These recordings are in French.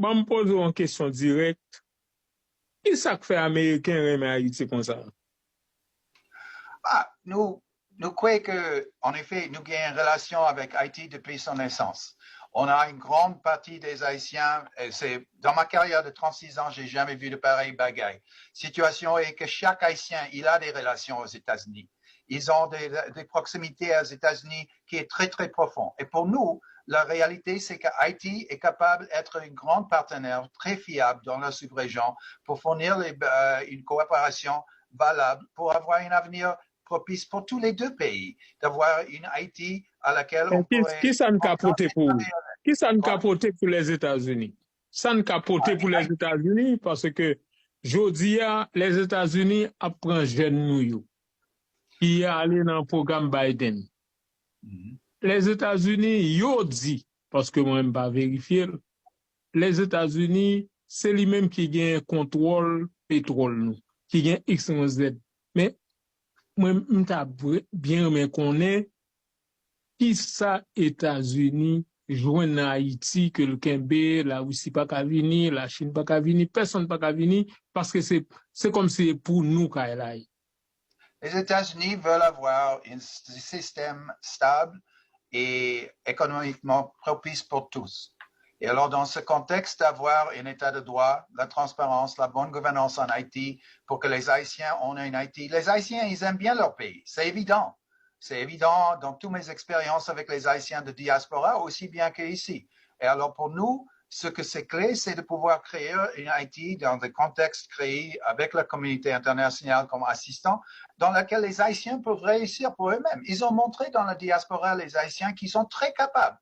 Bon, me pose une question directe. Qui ça que fait Américain remet Haïti comme ça? Nous croyons que, en effet, nous avons une relation avec Haïti depuis son naissance. On a une grande partie des Haïtiens, dans ma carrière de 36 ans, j'ai jamais vu de pareille bagaille. Situation est que chaque Haïtien, il a des relations aux États-Unis. Ils ont des proximités aux États-Unis qui est très, très profond. Et pour nous, la réalité, c'est que Haïti est capable d'être un grand partenaire très fiable dans la sous-région pour fournir une coopération valable pour avoir un avenir propice pour tous les deux pays, d'avoir une Haïti à laquelle on pourrait... Qui ça ne capote pour Qui ça ne capote pour les États-Unis? Ça ne capote pour les États-Unis parce que jodia les États-Unis apprennent jeune nous qui est allé dans le programme Biden. Les États-Unis yo dit parce que moi-même pas vérifier les États-Unis c'est lui-même qui gagne contrôle pétrole nous, qui gagne X y Z. Mais moi m'ta bien mais connaît qui ça États-Unis joindre Haïti que le Kembe, la Russie pas qu'à venir, la Chine pas qu'à venir, personne pas qu'à venir parce que c'est comme si pour nous qu'à là. Les États-Unis veulent avoir un système stable et économiquement propice pour tous. Et alors, dans ce contexte, d'avoir un état de droit, la transparence, la bonne gouvernance en Haïti, pour que les Haïtiens ont un Haïti. Les Haïtiens, ils aiment bien leur pays, c'est évident. C'est évident dans toutes mes expériences avec les Haïtiens de diaspora, aussi bien qu'ici. Et alors, pour nous, ce que c'est clé, c'est de pouvoir créer une Haïti dans des contextes créés avec la communauté internationale comme assistant, dans laquelle les Haïtiens peuvent réussir pour eux-mêmes. Ils ont montré dans la diaspora, les Haïtiens, qui sont très capables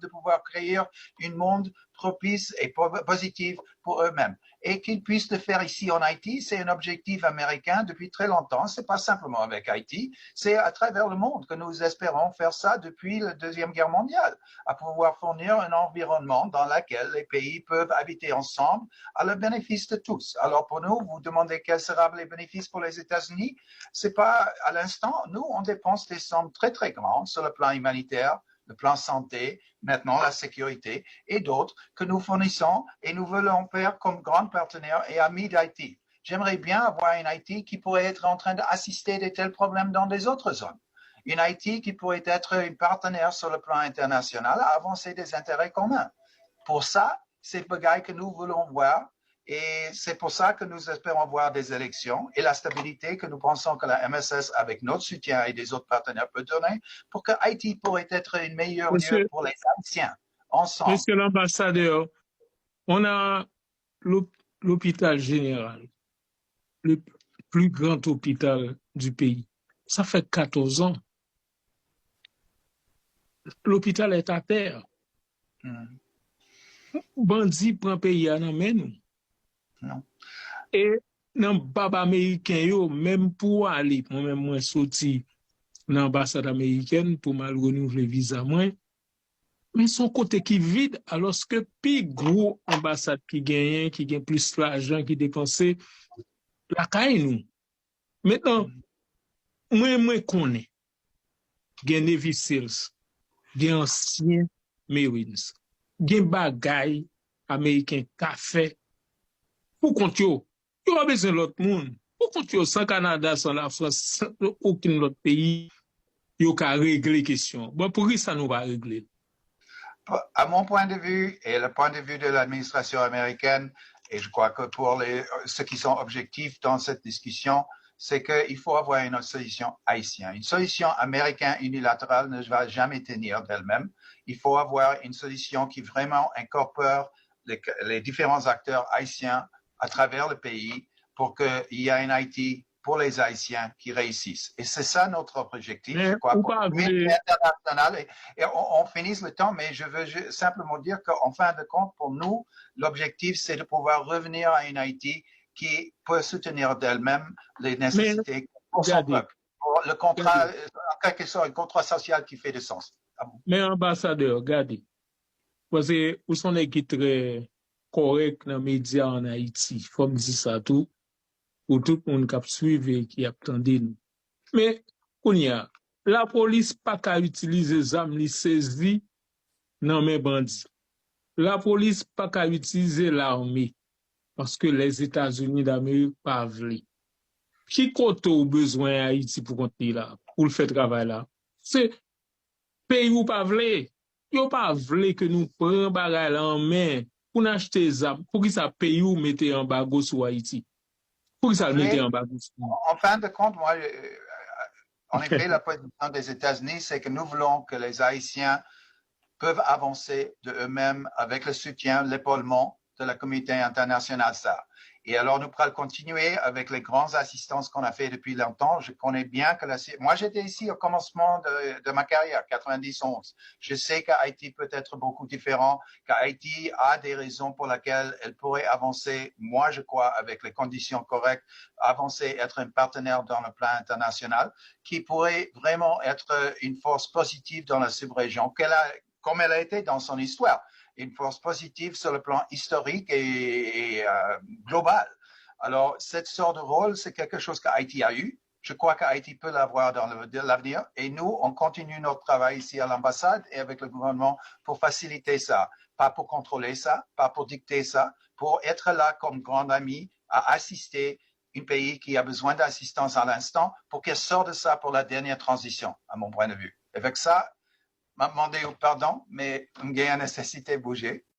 de pouvoir créer un monde propice et positif pour eux-mêmes. Et qu'ils puissent le faire ici en Haïti, c'est un objectif américain depuis très longtemps. C'est pas simplement avec Haïti, c'est à travers le monde que nous espérons faire ça depuis la Deuxième Guerre mondiale, à pouvoir fournir un environnement dans lequel les pays peuvent habiter ensemble à le bénéfice de tous. Alors pour nous, vous demandez quels seront les bénéfices pour les États-Unis. C'est pas à l'instant, nous, on dépense des sommes très, très grandes sur le plan humanitaire, le plan santé, maintenant la sécurité et d'autres que nous fournissons et nous voulons faire comme grand partenaire et ami d'Haïti. J'aimerais bien avoir une Haïti qui pourrait être en train d'assister de tels problèmes dans des autres zones. Une Haïti qui pourrait être un partenaire sur le plan international à avancer des intérêts communs. Pour ça, c'est le bagaille que nous voulons voir. Et c'est pour ça que nous espérons voir des élections et la stabilité que nous pensons que la MSS, avec notre soutien et des autres partenaires, peut donner pour que Haïti pourrait être une meilleure lieu pour les Haïtiens, ensemble. Monsieur l'ambassadeur, on a l'hôpital général, le plus grand hôpital du pays. Ça fait 14 ans. L'hôpital est à terre. Bandi prend pays à nan men nous. Non. Et dans bab américain yo, même pour aller, moi-même moi sorti dans l'ambassade américaine pour mal renouveler visa moi, mais son côté qui vide alors que plus gros ambassade qui gagne plus l'argent qui dépensé la caille nous. Maintenant moi connais gen Navy Seals, gen ancien Marines, gen bagay américain café pour compte yo pas besoin l'autre monde. Pour compte yo sans Canada, sans la France, sans aucun autre pays, yo ka régler question. Bon pour qui ça nous va régler? À mon point de vue et le point de vue de l'administration américaine, et je crois que pour ceux qui sont objectifs dans cette discussion, c'est qu'il faut avoir une solution haïtienne. Une solution américaine unilatérale ne va jamais tenir d'elle-même. Il faut avoir une solution qui vraiment incorpore les différents acteurs haïtiens à travers le pays pour qu'il y ait un Haïti pour les Haïtiens qui réussissent. Et c'est ça notre objectif, je crois, pour la communauté internationale. Et on finisse le temps, mais je veux simplement dire qu'en fin de compte, pour nous, l'objectif, c'est de pouvoir revenir à une Haïti qui peut soutenir d'elle-même les nécessités pour son peuple. Pour le contrat, en quelque sorte, un contrat social qui fait du sens. Mais ambassadeur, regardez, parce que vous sont qui très correct dans les médias en Haïti, faut me dire ça tout, pour tout le monde qui a suivi, qui a attendu nous. Mais, la police pas qu'à utiliser les armes li saisi dans mes bandits. la police pas qu'à utiliser l'armée parce que les États-Unis d'Amérique pas vle. Qui compte au besoin Haïti pour compter là, pour le faire travail là? C'est pays ou pas vle. Yo pas vle que nous prenions bagay en main pour acheter ça, pour que ça pays ou mette embargo sur Haïti. Pour que ça le mette embargo sur nous. En fin de compte, moi, en effet, la position des États-Unis, c'est que nous voulons que les Haïtiens peuvent avancer de eux-mêmes avec le soutien, l'épaulement de la communauté internationale. Ça. Et alors, nous pourrons continuer avec les grandes assistances qu'on a fait depuis longtemps. Je connais bien que moi, j'étais ici au commencement de ma carrière, 91. Je sais qu'Haïti peut être beaucoup différent, qu'Haïti a des raisons pour lesquelles elle pourrait avancer, moi, je crois, avec les conditions correctes, avancer, être un partenaire dans le plan international, qui pourrait vraiment être une force positive dans la sous-région, comme elle a été dans son histoire, une force positive sur le plan historique et global. Alors, cette sorte de rôle, c'est quelque chose qu'Haïti a eu. Je crois qu'Haïti peut l'avoir dans l'avenir. Et nous, on continue notre travail ici à l'ambassade et avec le gouvernement pour faciliter ça. Pas pour contrôler ça, pas pour dicter ça, pour être là comme grand ami à assister un pays qui a besoin d'assistance à l'instant pour qu'il sorte de ça pour la dernière transition, à mon point de vue. Avec ça, m'a demandé pardon, mais il y a une nécessité de bouger.